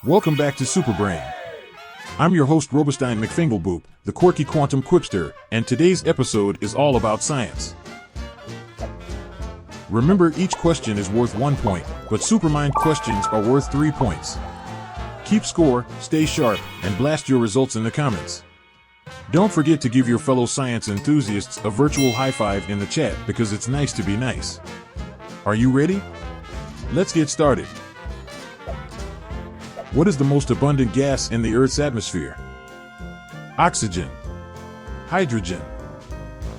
Welcome back to SuperBrain. I'm your host Robostein McFingleboop, the quirky quantum quipster, and today's episode is all about science. Remember, each question is worth 1 point, but Supermind questions are worth 3 points. Keep score, stay sharp, and blast your results in the comments. Don't forget to give your fellow science enthusiasts a virtual high five in the chat because it's nice to be nice. Are you ready? Let's get started. What is the most abundant gas in the Earth's atmosphere? Oxygen, hydrogen,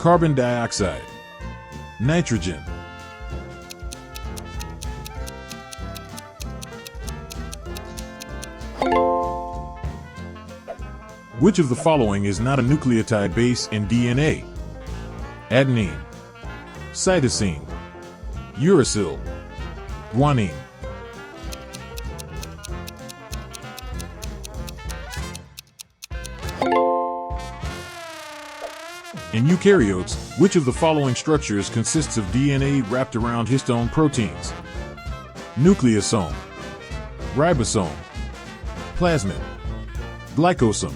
carbon dioxide, nitrogen. Which of the following is not a nucleotide base in DNA? Adenine, cytosine, uracil, guanine. In eukaryotes, which of the following structures consists of DNA wrapped around histone proteins? Nucleosome, ribosome, plasmid, glycosome.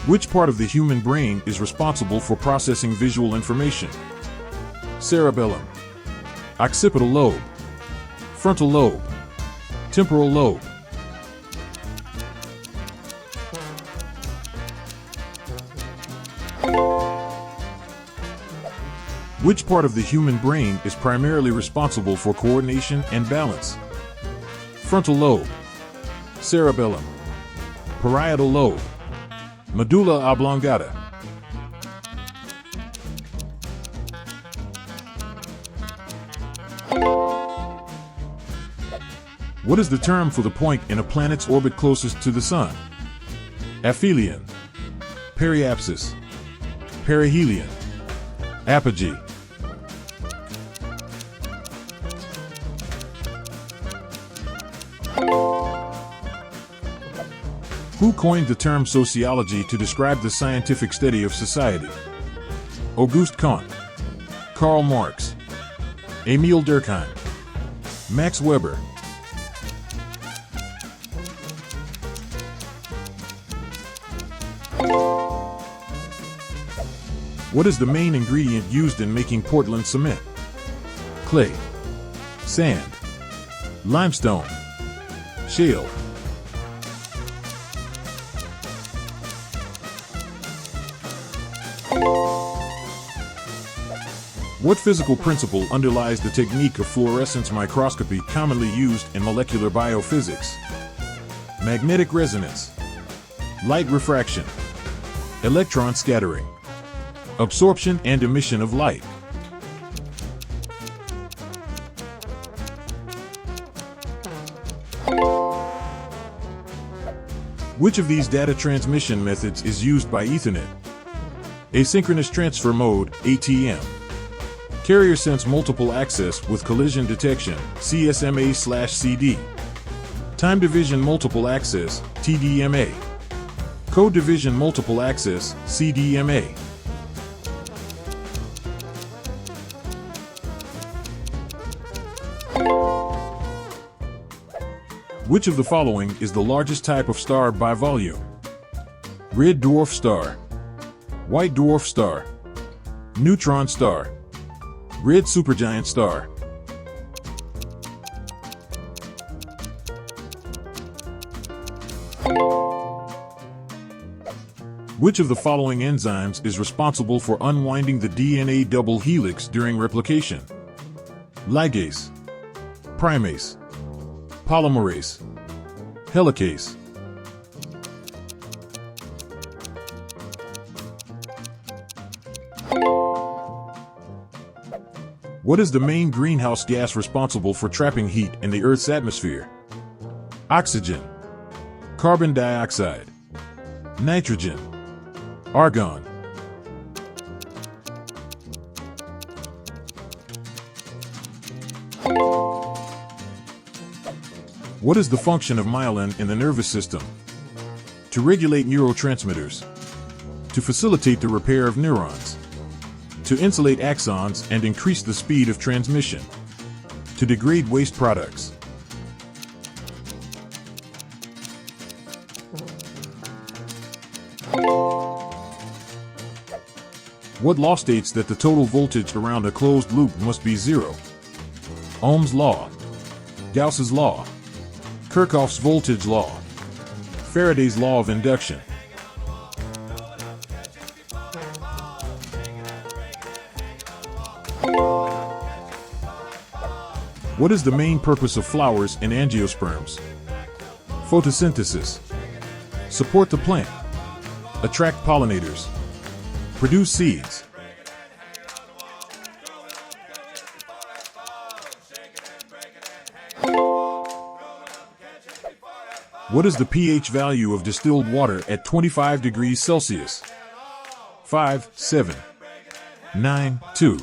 Which part of the human brain is responsible for processing visual information? Cerebellum, occipital lobe, frontal lobe, temporal lobe. Which part of the human brain is primarily responsible for coordination and balance? Frontal lobe, cerebellum, parietal lobe, medulla oblongata. What is the term for the point in a planet's orbit closest to the Sun? Aphelion, periapsis, perihelion, apogee. Who coined the term sociology to describe the scientific study of society? Auguste Comte, Karl Marx, Emile Durkheim, Max Weber. What is the main ingredient used in making Portland cement? Clay, sand, limestone, shale. What physical principle underlies the technique of fluorescence microscopy commonly used in molecular biophysics? Magnetic resonance, light refraction, electron scattering, absorption and emission of light. Which of these data transmission methods is used by Ethernet? Asynchronous transfer mode, ATM. Carrier sense multiple access with collision detection, CSMA/CD. Time division multiple access, TDMA. Code division multiple access, CDMA. Which of the following is the largest type of star by volume? Red dwarf star, white dwarf star, neutron star, red supergiant star. Which of the following enzymes is responsible for unwinding the DNA double helix during replication? Ligase, primase, polymerase, helicase. What is the main greenhouse gas responsible for trapping heat in the Earth's atmosphere? Oxygen, carbon dioxide, nitrogen, argon. What is the function of myelin in the nervous system? To regulate neurotransmitters, to facilitate the repair of neurons, To insulate axons and increase the speed of transmission. To degrade waste products. What law states that the total voltage around a closed loop must be zero? Ohm's law, Gauss's law, Kirchhoff's voltage law, Faraday's law of induction. What is the main purpose of flowers and angiosperms? Photosynthesis. Support the plant. Attract pollinators. Produce seeds. What is the pH value of distilled water at 25 degrees Celsius? 5, 7, 9, 2.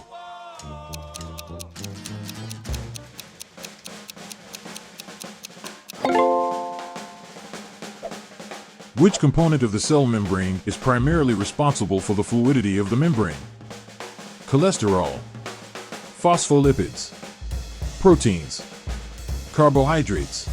Which component of the cell membrane is primarily responsible for the fluidity of the membrane? Cholesterol, phospholipids, proteins, carbohydrates.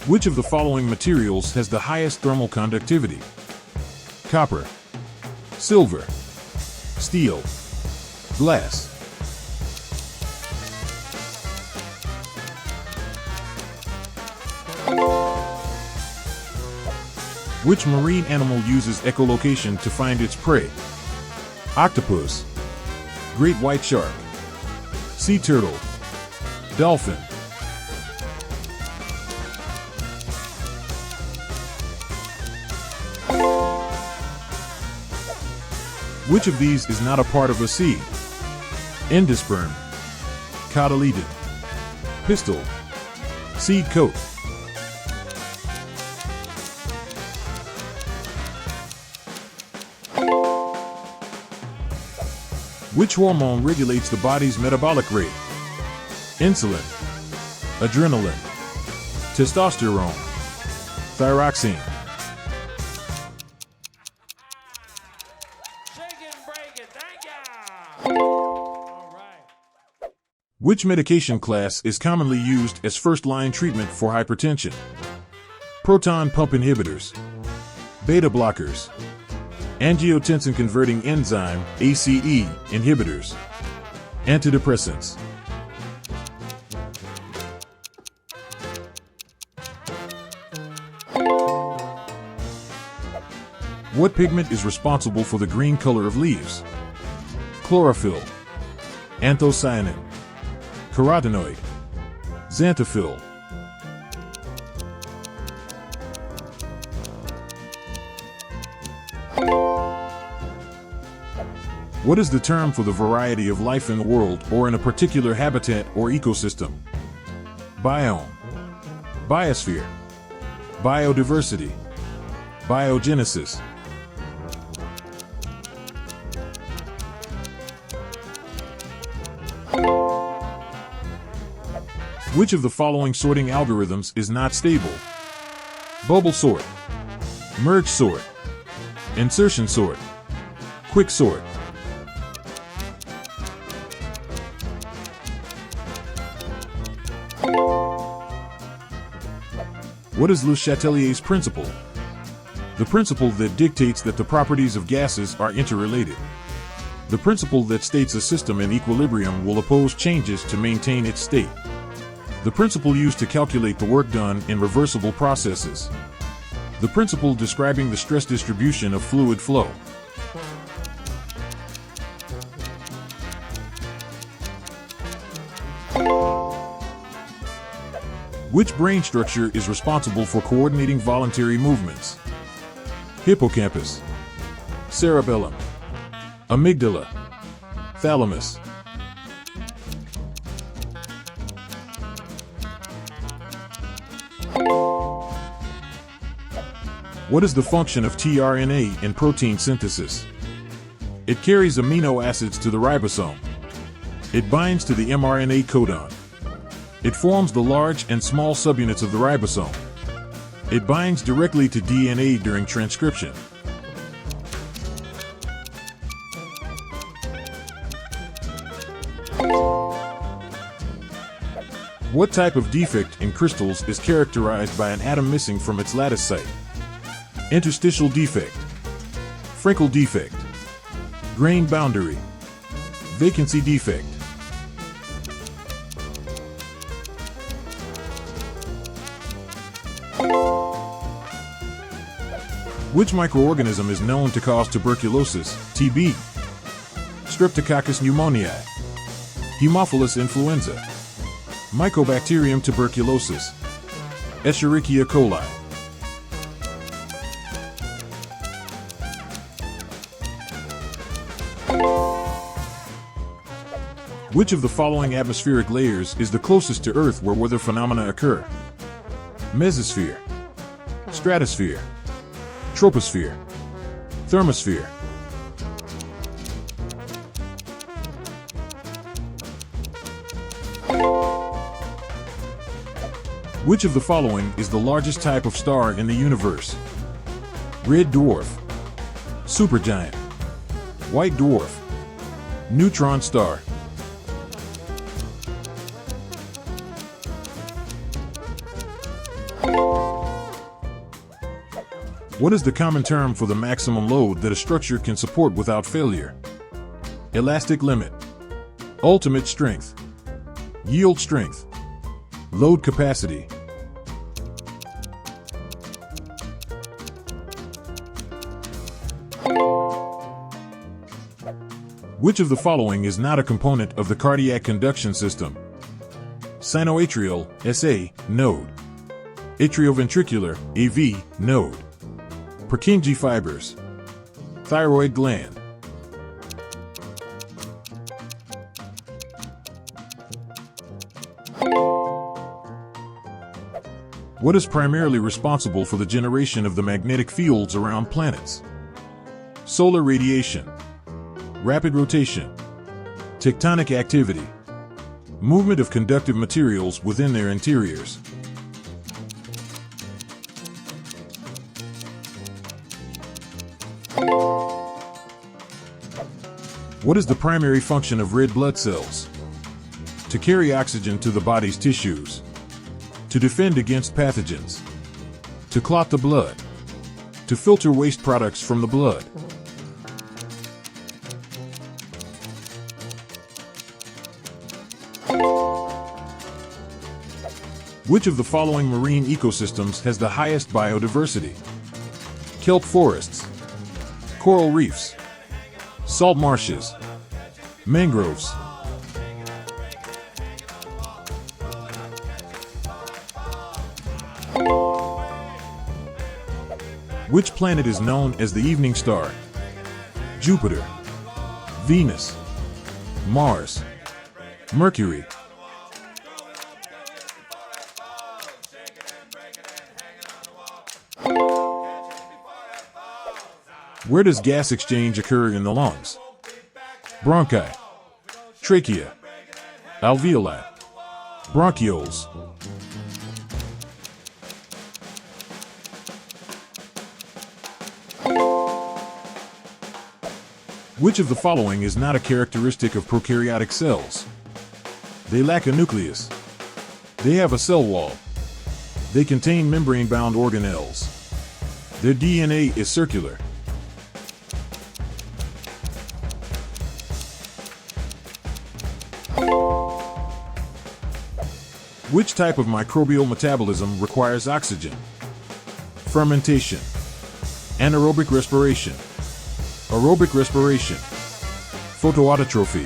Which of the following materials has the highest thermal conductivity? Copper, silver, steel, glass. Which marine animal uses echolocation to find its prey? Octopus, great white shark, sea turtle, dolphin. Which of these is not a part of a seed? Endosperm, cotyledon, pistil, seed coat. Which hormone regulates the body's metabolic rate? Insulin, adrenaline, testosterone, thyroxine. Which medication class is commonly used as first-line treatment for hypertension? Proton pump inhibitors, beta blockers, angiotensin-converting enzyme (ACE) inhibitors, antidepressants. What pigment is responsible for the green color of leaves? Chlorophyll, anthocyanin, carotenoid, xanthophyll. What is the term for the variety of life in the world or in a particular habitat or ecosystem? Biome, biosphere, biodiversity, biogenesis. Which of the following sorting algorithms is not stable? Bubble sort, merge sort, insertion sort, quick sort. What is Le Chatelier's principle? The principle that dictates that the properties of gases are interrelated. The principle that states a system in equilibrium will oppose changes to maintain its state. The principle used to calculate the work done in reversible processes. The principle describing the stress distribution of fluid flow. Which brain structure is responsible for coordinating voluntary movements? Hippocampus, cerebellum, amygdala, thalamus. What is the function of tRNA in protein synthesis? It carries amino acids to the ribosome. It binds to the mRNA codon. It forms the large and small subunits of the ribosome. It binds directly to DNA during transcription. What type of defect in crystals is characterized by an atom missing from its lattice site? Interstitial defect, Frankel defect, grain boundary, vacancy defect. Which microorganism is known to cause tuberculosis, TB? Streptococcus pneumoniae, Haemophilus influenza, Mycobacterium tuberculosis, Escherichia coli. Which of the following atmospheric layers is the closest to Earth where weather phenomena occur? Mesosphere, stratosphere, troposphere, thermosphere. Which of the following is the largest type of star in the universe? Red dwarf, supergiant, white dwarf, neutron star. What is the common term for the maximum load that a structure can support without failure? Elastic limit, ultimate strength, yield strength, load capacity. Which of the following is not a component of the cardiac conduction system? Sinoatrial, SA, node. Atrioventricular, AV, node. Purkinje fibers. Thyroid gland. What is primarily responsible for the generation of the magnetic fields around planets? Solar radiation, rapid rotation, tectonic activity, movement of conductive materials within their interiors. What is the primary function of red blood cells? To carry oxygen to the body's tissues, to defend against pathogens, to clot the blood, to filter waste products from the blood. Which of the following marine ecosystems has the highest biodiversity? Kelp forests, coral reefs, salt marshes, mangroves. Which planet is known as the evening star? Jupiter, Venus, Mars, Mercury. Where does gas exchange occur in the lungs? Bronchi, trachea, alveoli, bronchioles. Which of the following is not a characteristic of prokaryotic cells? They lack a nucleus. They have a cell wall. They contain membrane-bound organelles. Their DNA is circular. Which type of microbial metabolism requires oxygen? Fermentation, anaerobic respiration, aerobic respiration, photoautotrophy.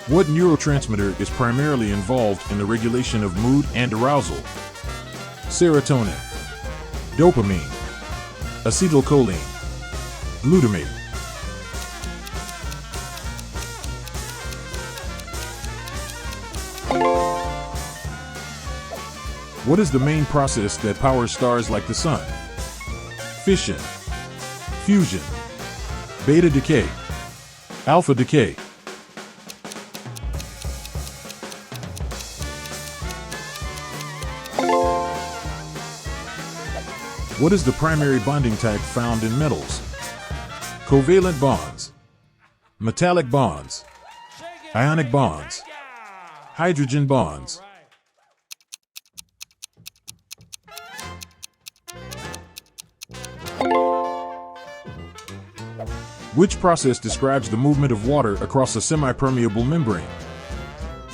What neurotransmitter is primarily involved in the regulation of mood and arousal? Serotonin, dopamine, acetylcholine, glutamate. What is the main process that powers stars like the Sun? Fission, fusion, beta decay, alpha decay. What is the primary bonding type found in metals? Covalent bonds, metallic bonds, ionic bonds, hydrogen bonds. Which process describes the movement of water across a semi-permeable membrane?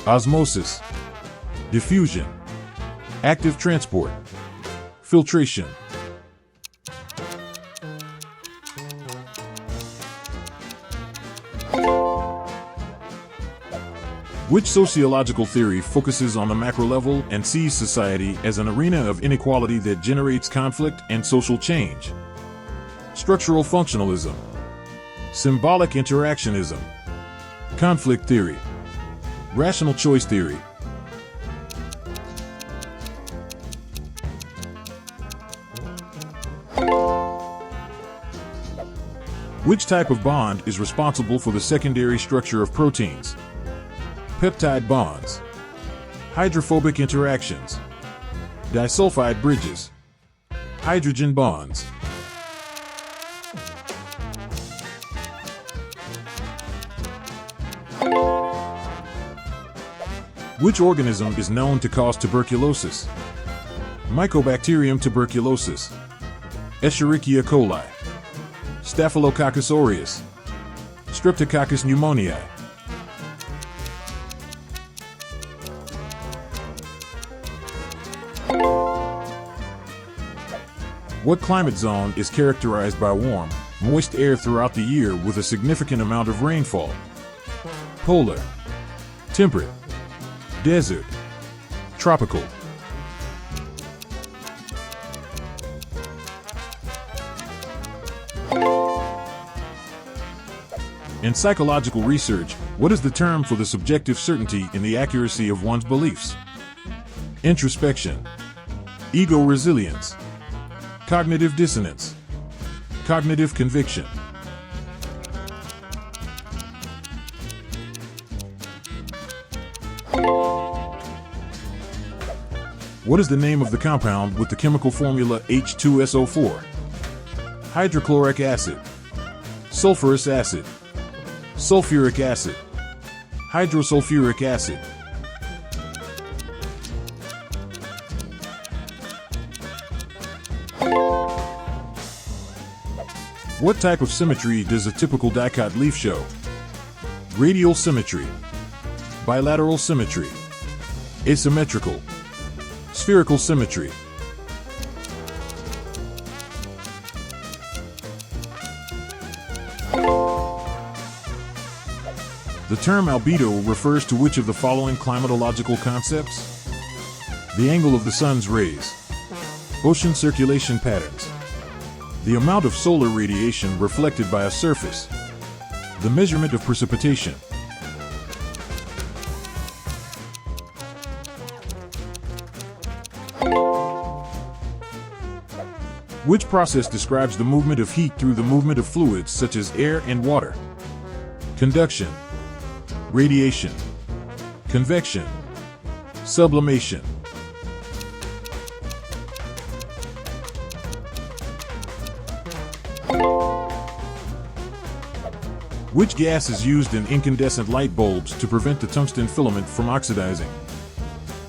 Osmosis, diffusion, active transport, filtration. Which sociological theory focuses on the macro level and sees society as an arena of inequality that generates conflict and social change? Structural functionalism, symbolic interactionism, conflict theory, rational choice theory. Which type of bond is responsible for the secondary structure of proteins? Peptide bonds, hydrophobic interactions, disulfide bridges, hydrogen bonds. Which organism is known to cause tuberculosis? Mycobacterium tuberculosis, Escherichia coli, Staphylococcus aureus, Streptococcus pneumoniae. What climate zone is characterized by warm, moist air throughout the year with a significant amount of rainfall? Polar, temperate, desert, tropical. In psychological research, what is the term for the subjective certainty in the accuracy of one's beliefs? Introspection, ego resilience, cognitive dissonance, cognitive conviction. What is the name of the compound with the chemical formula H2SO4? Hydrochloric acid, sulfurous acid, sulfuric acid, hydrosulfuric acid. What type of symmetry does a typical dicot leaf show? Radial symmetry, bilateral symmetry, asymmetrical, spherical symmetry. The term albedo refers to which of the following climatological concepts? The angle of the sun's rays, ocean circulation patterns, the amount of solar radiation reflected by a surface, the measurement of precipitation. Which process describes the movement of heat through the movement of fluids such as air and water? Conduction, radiation, convection, sublimation. Which gas is used in incandescent light bulbs to prevent the tungsten filament from oxidizing?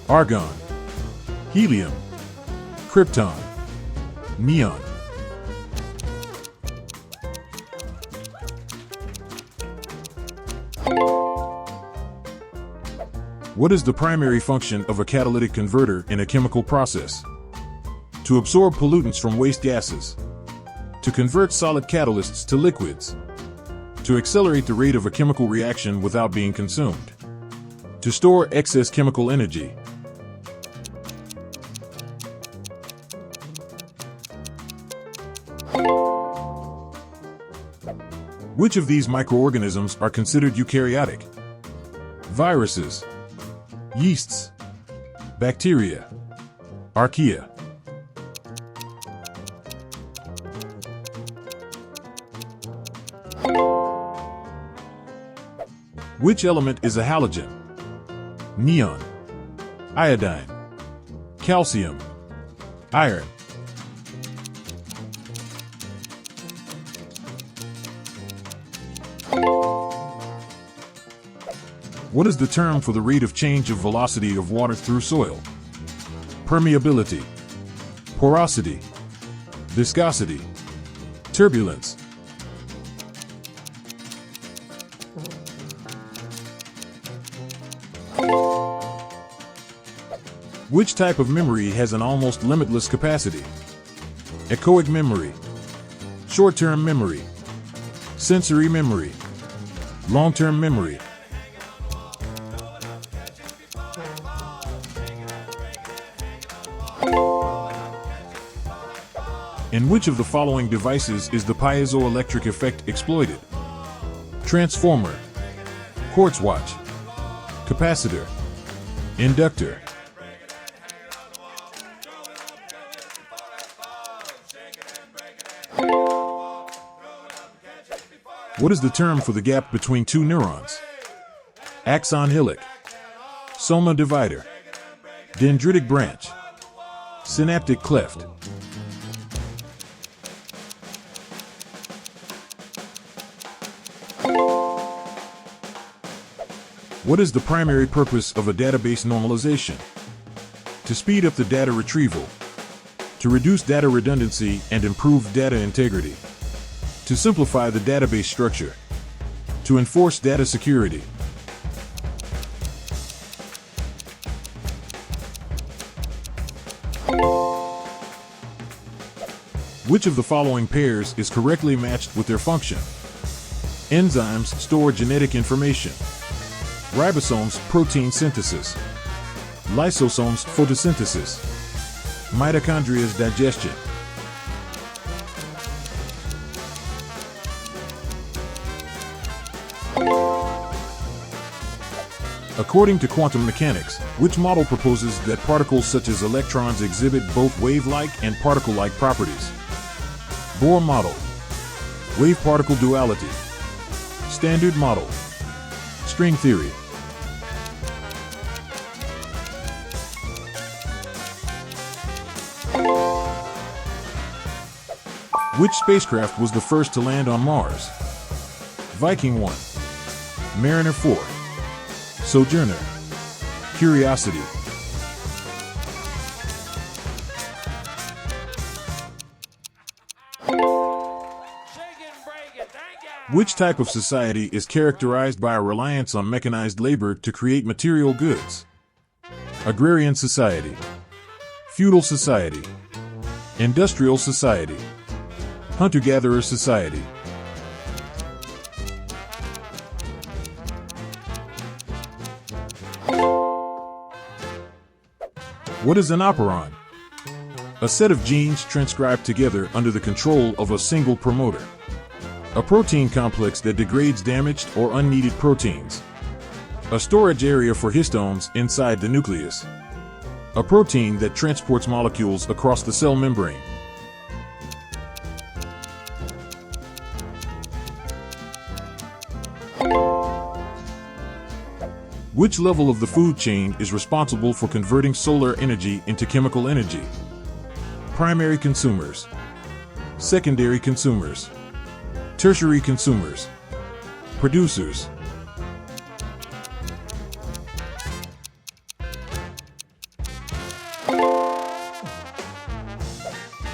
Argon, helium, krypton, neon. What is the primary function of a catalytic converter in a chemical process? To absorb pollutants from waste gases, to convert solid catalysts to liquids, to accelerate the rate of a chemical reaction without being consumed, to store excess chemical energy. Which of these microorganisms are considered eukaryotic? Viruses, yeasts, bacteria, archaea. Which element is a halogen? Neon, iodine, calcium, iron. What is the term for the rate of change of velocity of water through soil? Permeability, porosity, viscosity, turbulence. Which type of memory has an almost limitless capacity? Echoic memory, short-term memory, sensory memory, long-term memory. In which of the following devices is the piezoelectric effect exploited? Transformer, quartz watch, capacitor, inductor. What is the term for the gap between two neurons? Axon hillock, soma divider, dendritic branch, synaptic cleft. What is the primary purpose of a database normalization? To speed up the data retrieval, to reduce data redundancy and improve data integrity, to simplify the database structure, to enforce data security. Which of the following pairs is correctly matched with their function? Enzymes store genetic information. Ribosomes protein synthesis. Lysosomes photosynthesis. Mitochondria's digestion. According to quantum mechanics, which model proposes that particles such as electrons exhibit both wave-like and particle-like properties? Bohr model. Wave-particle duality. Standard model. String theory. Which spacecraft was the first to land on Mars? Viking 1, Mariner 4, Sojourner, Curiosity. Which type of society is characterized by a reliance on mechanized labor to create material goods? Agrarian society, feudal society, industrial society, hunter-gatherer society. What is an operon? A set of genes transcribed together under the control of a single promoter. A protein complex that degrades damaged or unneeded proteins. A storage area for histones inside the nucleus. A protein that transports molecules across the cell membrane. Which level of the food chain is responsible for converting solar energy into chemical energy? Primary consumers, secondary consumers, tertiary consumers, producers.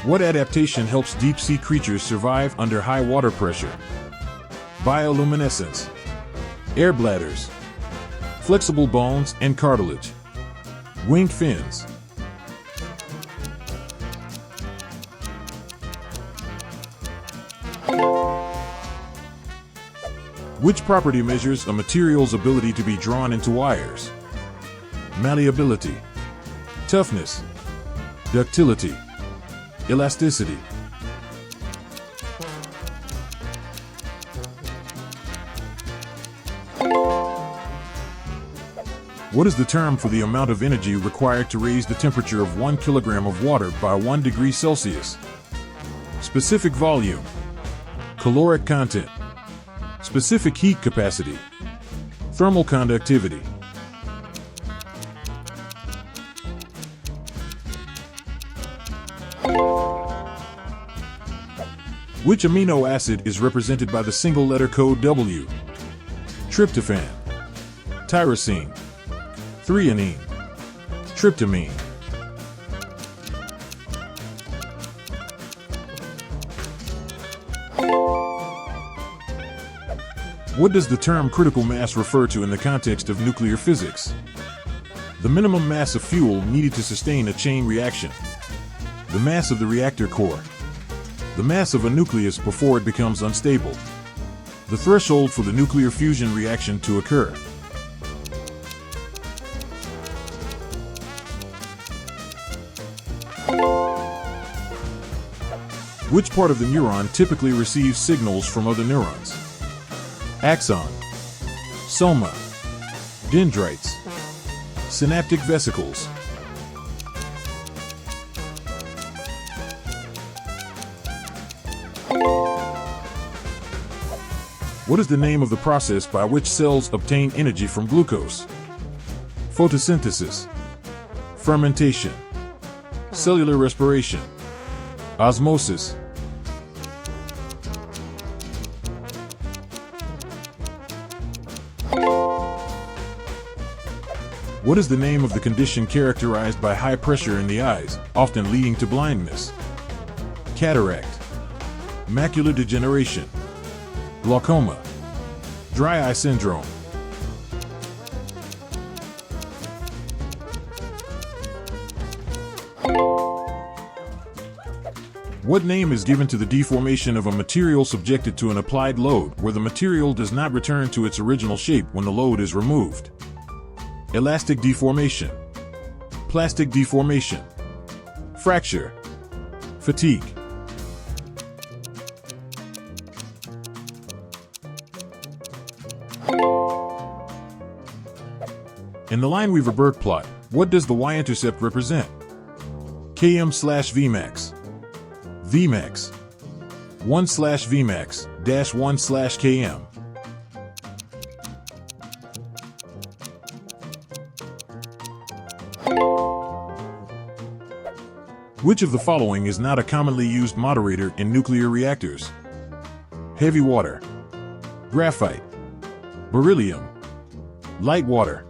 What adaptation helps deep-sea creatures survive under high water pressure? Bioluminescence, air bladders, flexible bones and cartilage, winged fins. Which property measures a material's ability to be drawn into wires? Malleability, toughness, ductility, elasticity. What is the term for the amount of energy required to raise the temperature of 1 kilogram of water by 1 degree Celsius? Specific volume, caloric content, specific heat capacity, thermal conductivity. Which amino acid is represented by the single letter code W? Tryptophan, tyrosine, threonine, tryptamine. What does the term critical mass refer to in the context of nuclear physics? The minimum mass of fuel needed to sustain a chain reaction. The mass of the reactor core. The mass of a nucleus before it becomes unstable. The threshold for the nuclear fusion reaction to occur. Which part of the neuron typically receives signals from other neurons? Axon, soma, dendrites, synaptic vesicles. What is the name of the process by which cells obtain energy from glucose? Photosynthesis, fermentation, cellular respiration, osmosis. What is the name of the condition characterized by high pressure in the eyes, often leading to blindness? Cataract, macular degeneration, glaucoma, dry eye syndrome. What name is given to the deformation of a material subjected to an applied load where the material does not return to its original shape when the load is removed? Elastic deformation, plastic deformation, fracture, fatigue. In the Lineweaver-Burk plot, what does the y-intercept represent? Km/Vmax, Vmax, 1/Vmax, -1/Km. Which of the following is not a commonly used moderator in nuclear reactors? Heavy water, graphite, beryllium, light water.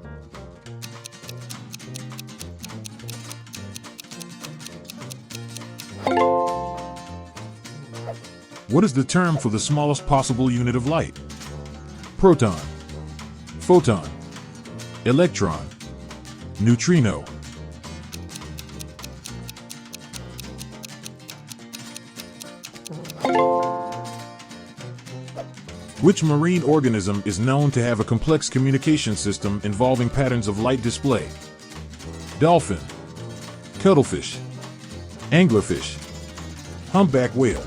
What is the term for the smallest possible unit of light? Proton, photon, electron, neutrino. Which marine organism is known to have a complex communication system involving patterns of light display? Dolphin, cuttlefish, anglerfish, humpback whale.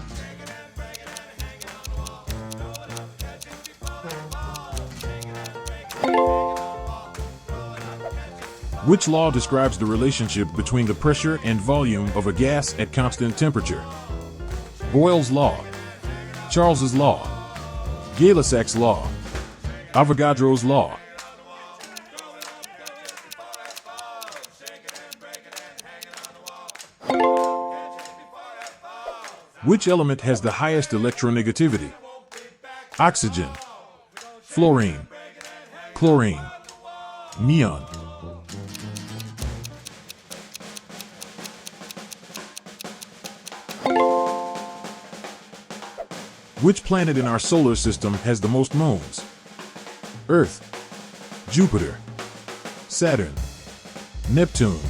Which law describes the relationship between the pressure and volume of a gas at constant temperature? Boyle's law, Charles's law, Gay-Lussac's law, Avogadro's law. Which element has the highest electronegativity? Oxygen, fluorine, chlorine, neon. Which planet in our solar system has the most moons? Earth, Jupiter, Saturn, Neptune.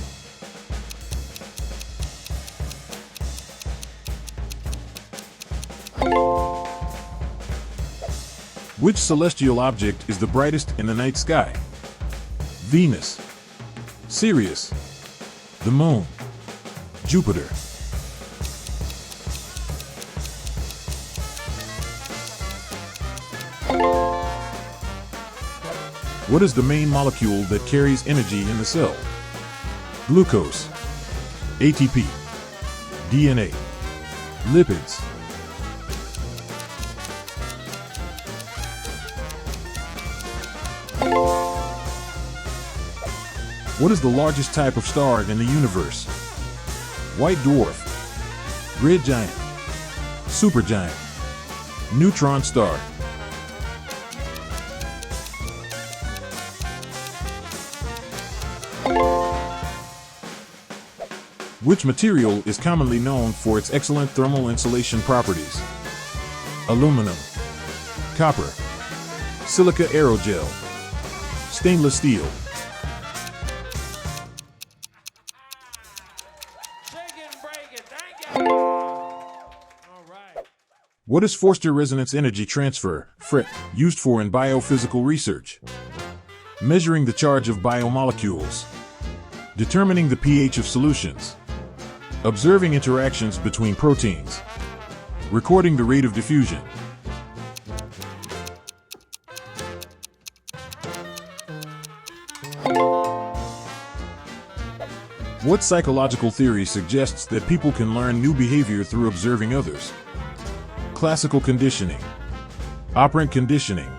Which celestial object is the brightest in the night sky? Venus, Sirius, the Moon, Jupiter. What is the main molecule that carries energy in the cell? Glucose, ATP, DNA, lipids. What is the largest type of star in the universe? White dwarf, red giant, supergiant, neutron star. Which material is commonly known for its excellent thermal insulation properties? Aluminum, copper, silica aerogel, stainless steel. What is Forster resonance energy transfer, FRET, used for in biophysical research? Measuring the charge of biomolecules, determining the pH of solutions, observing interactions between proteins, recording the rate of diffusion. What psychological theory suggests that people can learn new behavior through observing others? Classical conditioning, operant conditioning,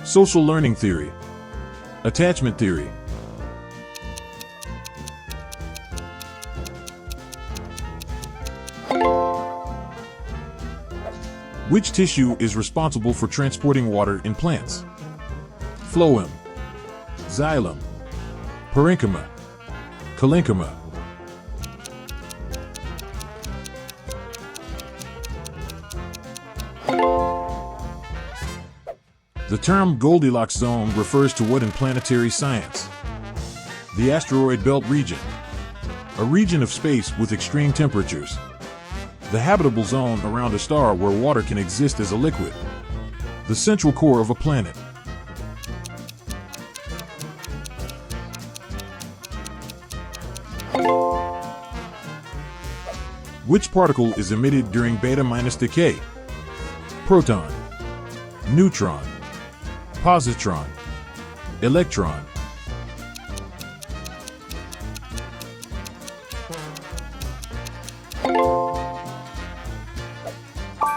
social learning theory, attachment theory. Which tissue is responsible for transporting water in plants? Phloem, xylem, parenchyma, parenchyma. The term Goldilocks zone refers to what in planetary science? The asteroid belt region, a region of space with extreme temperatures. The habitable zone around a star where water can exist as a liquid. The central core of a planet. Which particle is emitted during beta-decay? Proton, neutron, positron, electron.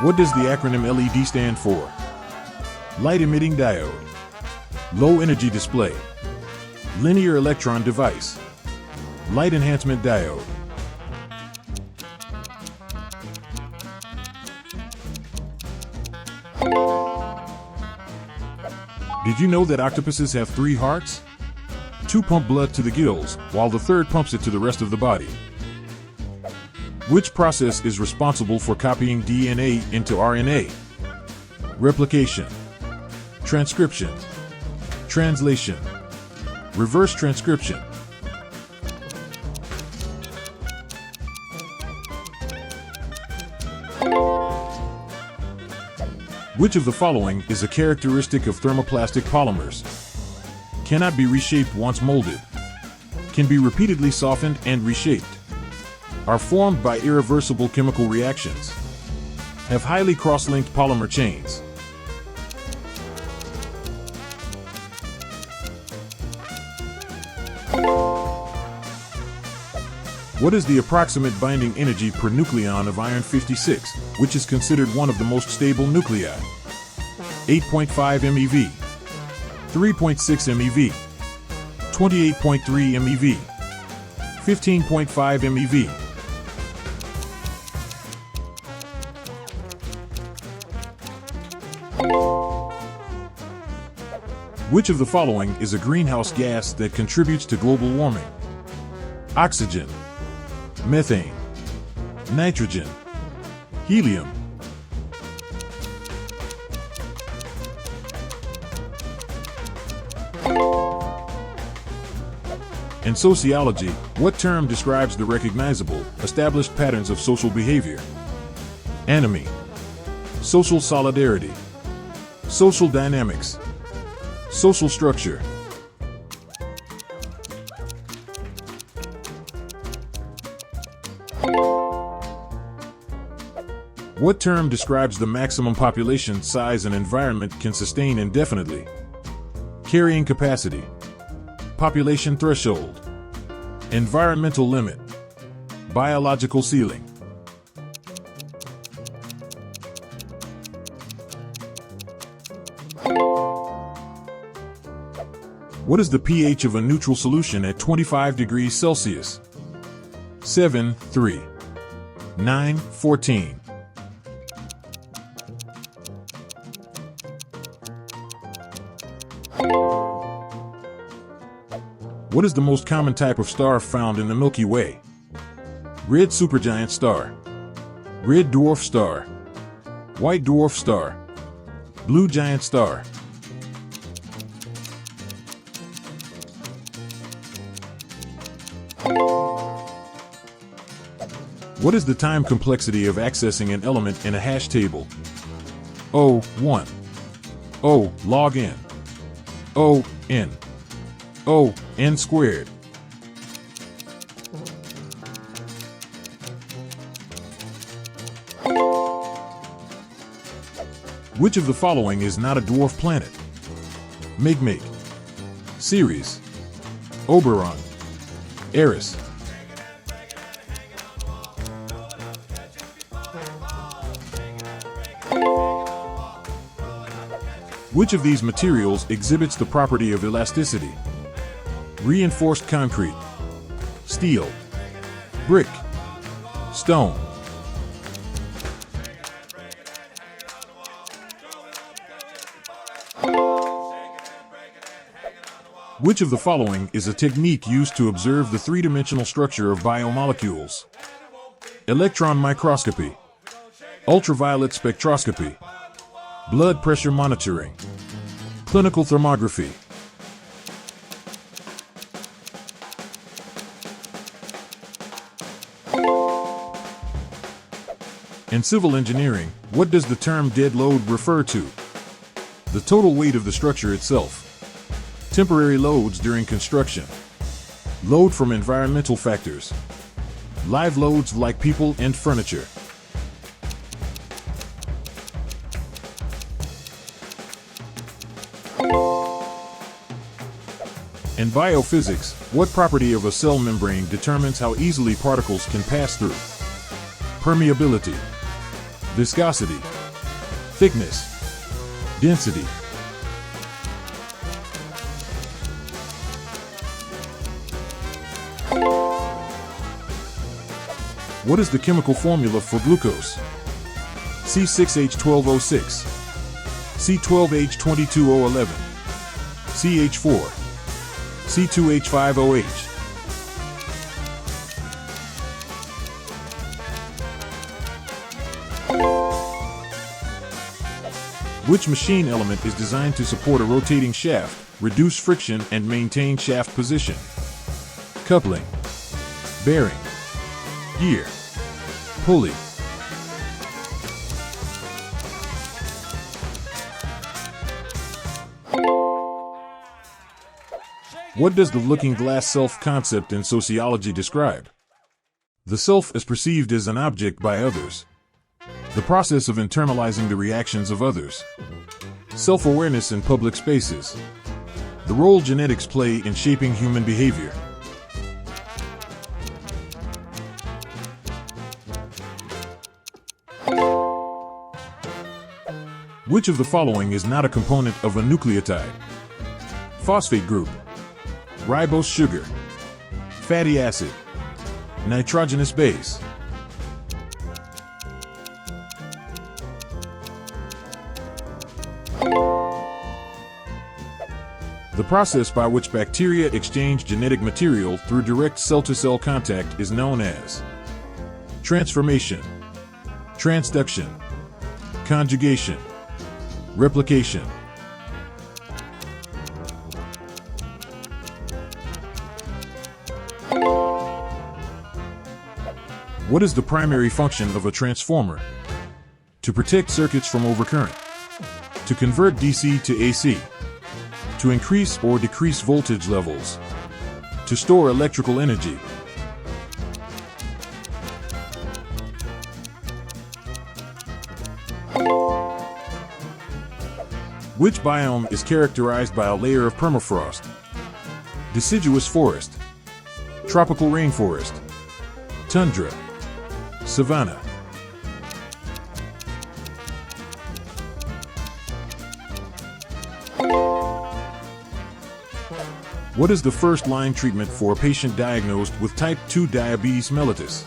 What does the acronym LED stand for? Light emitting diode, low energy display, linear electron device, light enhancement diode. Did you know that octopuses have 3 hearts? 2 pump blood to the gills, while the third pumps it to the rest of the body. Which process is responsible for copying DNA into RNA? Replication, transcription, translation, reverse transcription. Which of the following is a characteristic of thermoplastic polymers? Cannot be reshaped once molded. Can be repeatedly softened and reshaped. Are formed by irreversible chemical reactions. Have highly cross-linked polymer chains. What is the approximate binding energy per nucleon of iron-56, which is considered one of the most stable nuclei? 8.5 MeV, 3.6 MeV, 28.3 MeV, 15.5 MeV. Which of the following is a greenhouse gas that contributes to global warming? Oxygen, methane, nitrogen, helium. In sociology, what term describes the recognizable, established patterns of social behavior? Anomie, social solidarity, social dynamics, social structure. What term describes the maximum population size an environment can sustain indefinitely? Carrying capacity, population threshold, environmental limit, biological ceiling. What is the pH of a neutral solution at 25 degrees Celsius? 7, 3, 9, 14. What is the most common type of star found in the Milky Way? Red supergiant star, red dwarf star, white dwarf star, blue giant star. What is the time complexity of accessing an element in a hash table? O1. O log n. O n. O n squared. Which of the following is not a dwarf planet? Mig, Ceres, Oberon, Eris. Which of these materials exhibits the property of elasticity? Reinforced concrete, steel, brick, stone. Which of the following is a technique used to observe the three-dimensional structure of biomolecules? Electron microscopy, ultraviolet spectroscopy, blood pressure monitoring, clinical thermography. In civil engineering, what does the term dead load refer to? The total weight of the structure itself. Temporary loads during construction. Load from environmental factors. Live loads like people and furniture. In biophysics, what property of a cell membrane determines how easily particles can pass through? Permeability, viscosity, thickness, density. What is the chemical formula for glucose? C6H12O6, C12H22O11, CH4, C2H5OH. Which machine element is designed to support a rotating shaft, reduce friction, and maintain shaft position? Coupling, bearing, gear, pulley. What does the looking glass self concept in sociology describe? The self is perceived as an object by others. The process of internalizing the reactions of others. Self-awareness in public spaces. The role genetics play in shaping human behavior. Which of the following is not a component of a nucleotide? Phosphate group, ribose sugar, fatty acid, nitrogenous base. The process by which bacteria exchange genetic material through direct cell-to-cell contact is known as transformation, transduction, conjugation, replication. What is the primary function of a transformer? To protect circuits from overcurrent, to convert DC to AC, to increase or decrease voltage levels, to store electrical energy. Which biome is characterized by a layer of permafrost? Deciduous forest, tropical rainforest, tundra, savanna. What is the first-line treatment for a patient diagnosed with type 2 diabetes mellitus?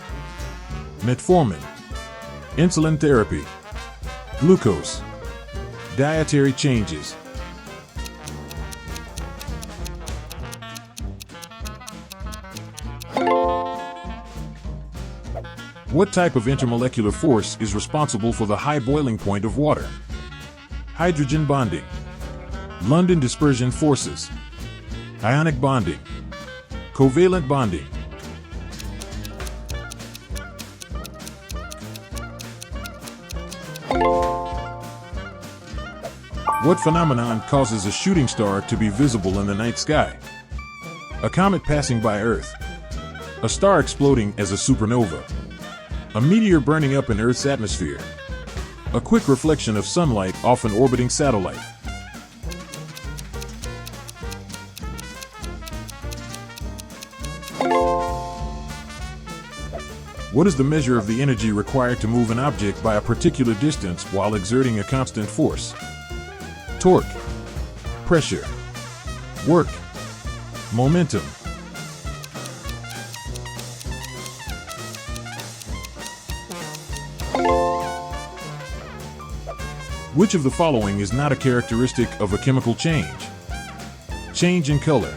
Metformin, insulin therapy, glucose, dietary changes. What type of intermolecular force is responsible for the high boiling point of water? Hydrogen bonding. London dispersion forces. Ionic bonding. Covalent bonding. What phenomenon causes a shooting star to be visible in the night sky? A comet passing by Earth. A star exploding as a supernova. A meteor burning up in Earth's atmosphere. A quick reflection of sunlight off an orbiting satellite. What is the measure of the energy required to move an object by a particular distance while exerting a constant force? Torque. Pressure. Work. Momentum. Which of the following is not a characteristic of a chemical change? Change in color.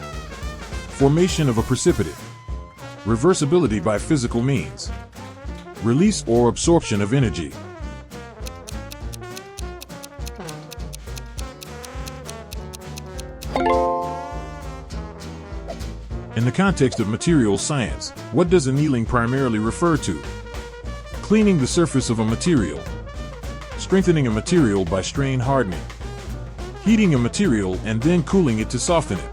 Formation of a precipitate. Reversibility by physical means. Release or absorption of energy. In the context of materials science, what does annealing primarily refer to? Cleaning the surface of a material. Strengthening a material by strain hardening. Heating a material and then cooling it to soften it.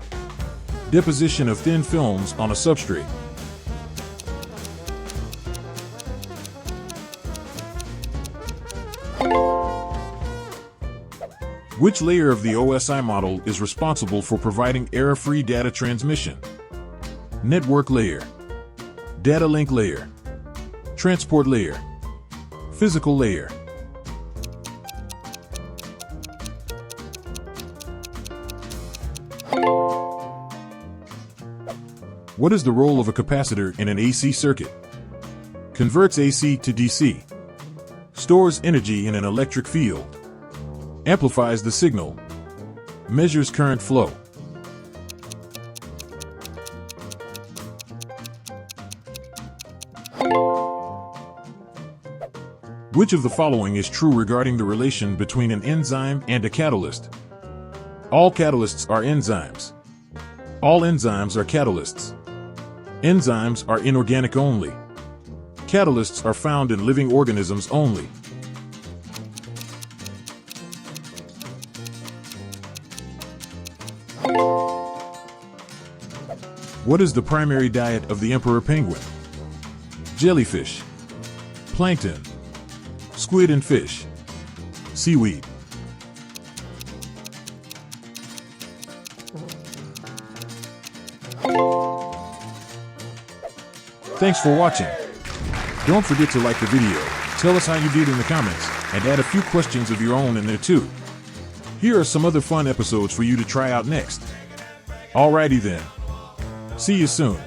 Deposition of thin films on a substrate. Which layer of the OSI model is responsible for providing error-free data transmission? Network layer. Data link layer. Transport layer. Physical layer. What is the role of a capacitor in an AC circuit? Converts AC to DC. Stores energy in an electric field. Amplifies the signal. Measures current flow. Which of the following is true regarding the relation between an enzyme and a catalyst? All catalysts are enzymes. All enzymes are catalysts. Enzymes are inorganic only. Catalysts are found in living organisms only. What is the primary diet of the emperor penguin? Jellyfish. Plankton. Squid and fish. Seaweed. Thanks for watching. Don't forget to like the video, tell us how you did in the comments, and add a few questions of your own in there too. Here are some other fun episodes for you to try out next. Alrighty then. See you soon.